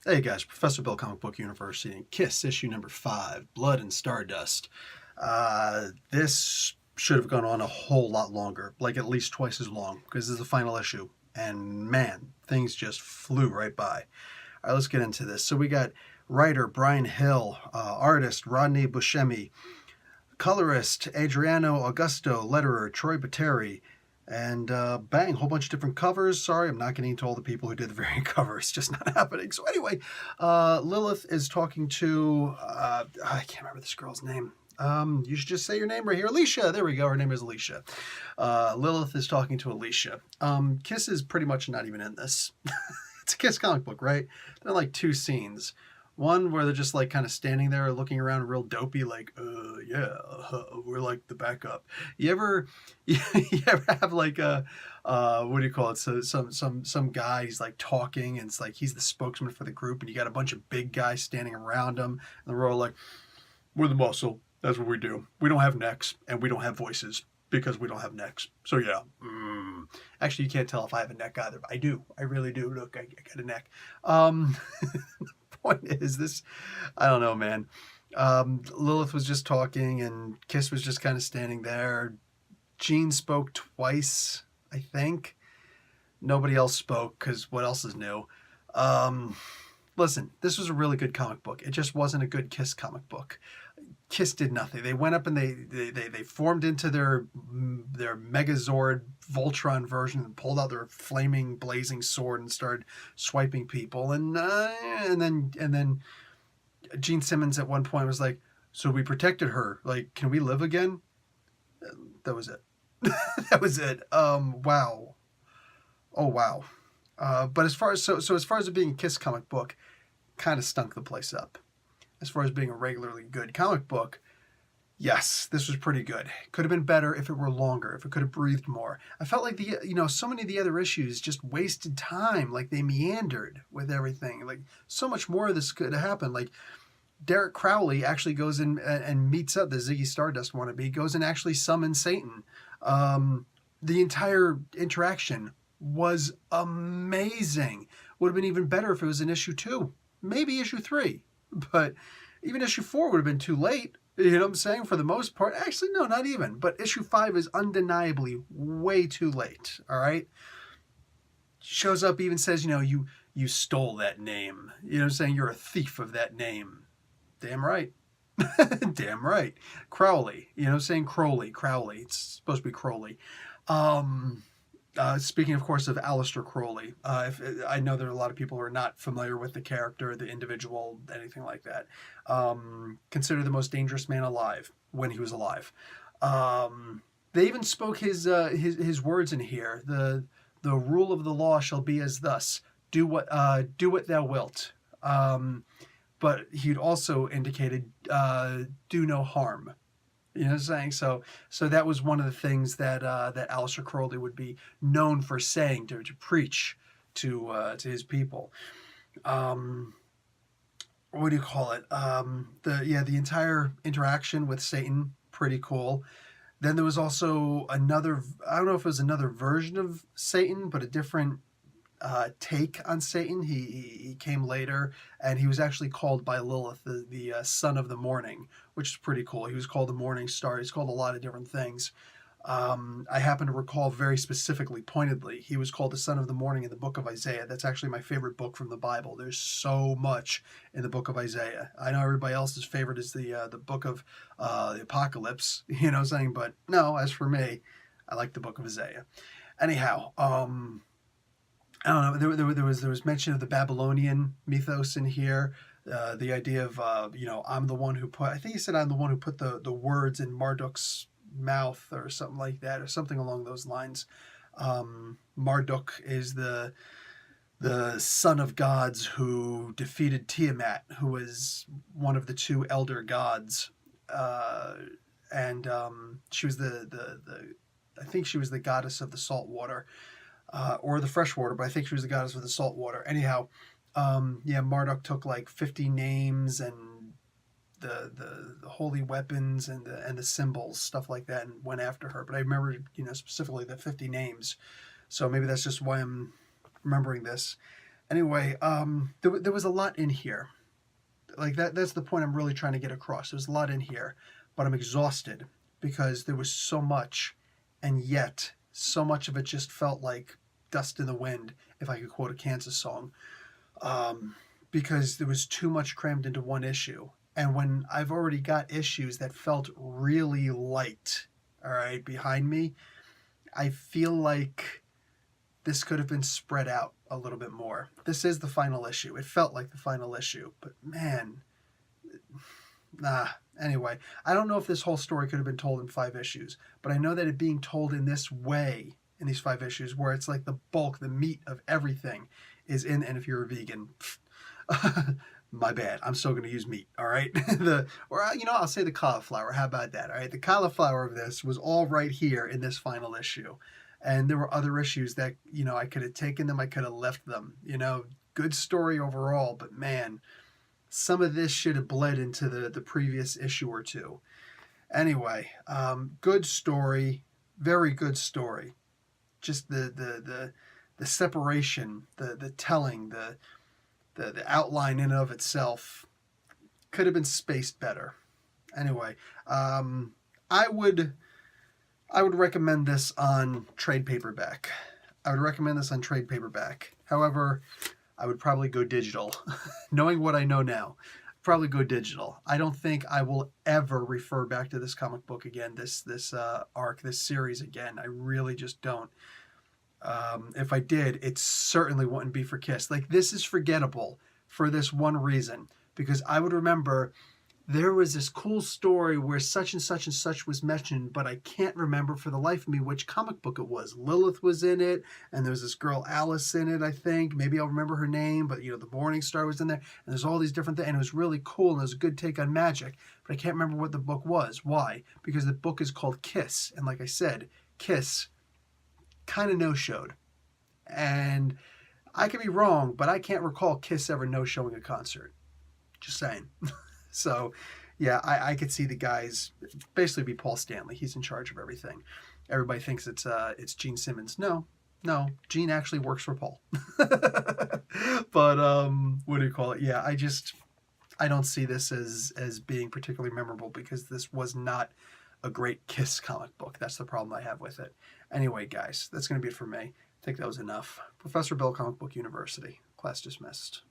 Hey guys, Professor Bill Comic Book University and Kiss issue number 5, Blood and Stardust. This should have gone on a whole lot longer, like at least twice as long, because this is the final issue. And man, things just flew right by. All right, let's get into this. So we got writer Brian Hill, artist Rodney Buscemi, colorist Adriano Augusto, letterer Troy Bateri, and bang, whole bunch of different covers. Sorry, I'm not getting into all the people who did the variant covers. It's just not happening. So anyway, Lilith is talking to, I can't remember this girl's name. You should just say your name right here. Alicia. There we go. Her name is Alicia. Lilith is talking to Alicia. Kiss is pretty much not even in this. It's a Kiss comic book, right? There are like 2 scenes. One where they're just like kind of standing there looking around real dopey, like, yeah, we're like the backup. You ever, you ever have like a, what do you call it? So some guy, he's like talking and it's like he's the spokesman for the group and you got a bunch of big guys standing around him and they're all like, we're the muscle. That's what we do. We don't have necks and we don't have voices because we don't have necks. So yeah. Actually, you can't tell if I have a neck either. But I do. I really do. Look, I got a neck. Point is this, I don't know, man. Lilith was just talking and Kiss was just kind of standing there. Jean spoke twice, I think. Nobody else spoke because what else is new? Listen, this was a really good comic book. It just wasn't a good Kiss comic book. Kiss did nothing. They went up and they formed into their Megazord Voltron version and pulled out their flaming blazing sword and started swiping people. And then Gene Simmons at one point was like, "So we protected her. Like, can we live again?" That was it. That was it. Wow. Oh wow. But as far as as far as it being a Kiss comic book, kind of stunk the place up. As far as being a regularly good comic book, yes, this was pretty good. Could have been better if it were longer, if it could have breathed more. I felt like so many of the other issues just wasted time, like they meandered with everything. Like so much more of this could have happened. Like Derek Crowley actually goes in and meets up, the Ziggy Stardust wannabe, goes and actually summons Satan. The entire interaction was amazing. Would have been even better if it was in issue 2, maybe issue 3. But even issue 4 would have been too late. You know what I'm saying? For the most part. Actually, no, not even. But issue 5 is undeniably way too late. All right? Shows up, even says, you stole that name. You know what I'm saying? You're a thief of that name. Damn right. Damn right. Crowley. You know what I'm saying? Crowley. It's supposed to be Crowley. Speaking, of course, of Aleister Crowley, I know there are a lot of people who are not familiar with the character, the individual, anything like that. Considered the most dangerous man alive when he was alive. They even spoke his words in here. The rule of the law shall be as thus: do what thou wilt. But he'd also indicated do no harm. You know what I'm saying? So that was one of the things that Aleister Crowley would be known for saying to preach to his people. What do you call it? The entire interaction with Satan, pretty cool. Then there was also another, I don't know if it was another version of Satan, but a different take on Satan. He came later, and he was actually called by Lilith the son of the morning, which is pretty cool. He was called the morning star. He's called a lot of different things. I happen to recall very specifically, pointedly, he was called the son of the morning in the book of Isaiah. That's actually my favorite book from the Bible. There's so much in the book of Isaiah. I know everybody else's favorite is the book of the Apocalypse, you know what I'm saying? But no, as for me, I like the book of Isaiah. Anyhow, I don't know. There was mention of the Babylonian mythos in here. The idea of I'm the one who put. I think he said I'm the one who put the words in Marduk's mouth or something like that, or something along those lines. Marduk is the son of gods who defeated Tiamat, who was one of the 2 elder gods, and she was the I think she was the goddess of the salt water. Or the freshwater, but I think she was the goddess of the salt water. Anyhow, Marduk took like 50 names and the holy weapons and the symbols, stuff like that, and went after her. But I remember, specifically the 50 names. So maybe that's just why I'm remembering this. Anyway, there was a lot in here. Like that's the point I'm really trying to get across. There's a lot in here, but I'm exhausted because there was so much, and yet so much of it just felt like dust in the wind, if I could quote a Kansas song, because there was too much crammed into one issue. And when I've already got issues that felt really light, all right, behind me, I feel like this could have been spread out a little bit more. This is the final issue. It felt like the final issue, but man, nah. Anyway, I don't know if this whole story could have been told in 5 issues, but I know that it being told in this way, in these 5 issues, where it's like the bulk, the meat of everything is in, and if you're a vegan, my bad. I'm still going to use meat, all right? I'll say the cauliflower. How about that, all right? The cauliflower of this was all right here in this final issue. And there were other issues that, I could have taken them, I could have left them. Good story overall, but man, some of this should have bled into the previous issue or two. Anyway, good story, very good story. Just the separation, the telling, the outline in and of itself could have been spaced better. Anyway, I would recommend this on trade paperback. However, I would probably go digital. Knowing what I know now, probably go digital. I don't think I will ever refer back to this comic book again, this arc, this series again. I really just don't. If I did, it certainly wouldn't be for Kiss. Like, this is forgettable for this one reason, because I would remember there was this cool story where such and such and such was mentioned, but I can't remember for the life of me which comic book it was. Lilith was in it, and there was this girl Alice in it, I think. Maybe I'll remember her name, but the Morning Star was in there, and there's all these different things, and it was really cool, and it was a good take on magic, but I can't remember what the book was. Why? Because the book is called Kiss, and like I said, Kiss kind of no-showed. And I could be wrong, but I can't recall Kiss ever no-showing a concert. Just saying. So, yeah, I could see the guys basically be Paul Stanley. He's in charge of everything. Everybody thinks it's Gene Simmons. No, Gene actually works for Paul. But what do you call it? Yeah, I don't see this as being particularly memorable because this was not a great Kiss comic book. That's the problem I have with it. Anyway, guys, that's going to be it for me. I think that was enough. Professor Bill, Comic Book University. Class dismissed.